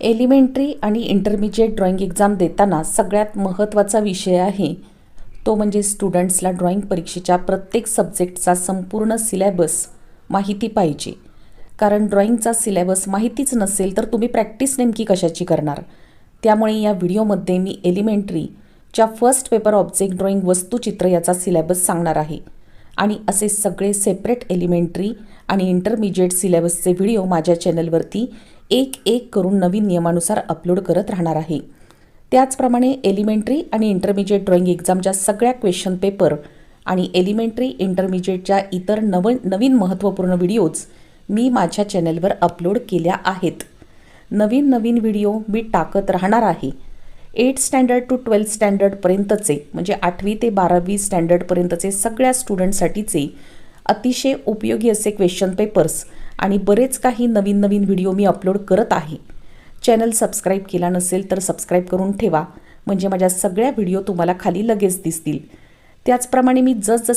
Elementary आणि intermediate drawing exam देताना सगळ्यात महत्त्वाचा विषय आहे तो म्हणजे स्टुडंट्सला ड्रॉइंग परीक्षेच्या प्रत्येक सब्जेक्टचा संपूर्ण सिलेबस माहिती पाहिजे. कारण ड्रॉइंगचा सिलेबस माहितीच नसेल तर तुम्ही प्रॅक्टिस नेमकी कशाची करणार. त्यामुळे या व्हिडिओमध्ये मी एलिमेंटरीच्या फर्स्ट पेपर ऑब्जेक्ट ड्रॉइंग वस्तुचित्र याचा सिलेबस सांगणार आहे आणि असे सगळे सेपरेट एलिमेंटरी आणि इंटरमिजिएट सिलेबसचे व्हिडिओ माझ्या चॅनलवरती एक एक करून नवीन नियमानुसार अपलोड करत राहणार आहे. त्याचप्रमाणे एलिमेंटरी आणि इंटरमिजिएट ड्रॉइंग एक्झामच्या सगळ्या क्वेश्चन पेपर आणि एलिमेंटरी इंटरमिजिएटच्या इतर नवीन महत्त्वपूर्ण व्हिडिओज मी माझ्या चॅनलवर अपलोड केल्या आहेत. नवीन व्हिडिओ मी टाकत राहणार आहे. 8th स्टँडर्ड टू 12th स्टँडर्डपर्यंतचे म्हणजे 8वी ते 12वी स्टँडर्डपर्यंतचे सगळ्या स्टुडंटसाठीचे अतिशय उपयोगी असे क्वेश्चन पेपर्स आणि बरेच काही नवीन व्हिडिओ मी अपलोड करत आहे. चॅनल सबस्क्राईब केला नसेल तर सबस्क्राईब करून ठेवा म्हणजे माझ्या सगळ्या व्हिडिओ तुम्हाला खाली लगेच दिसतील. त्याचप्रमाणे मी जसजसे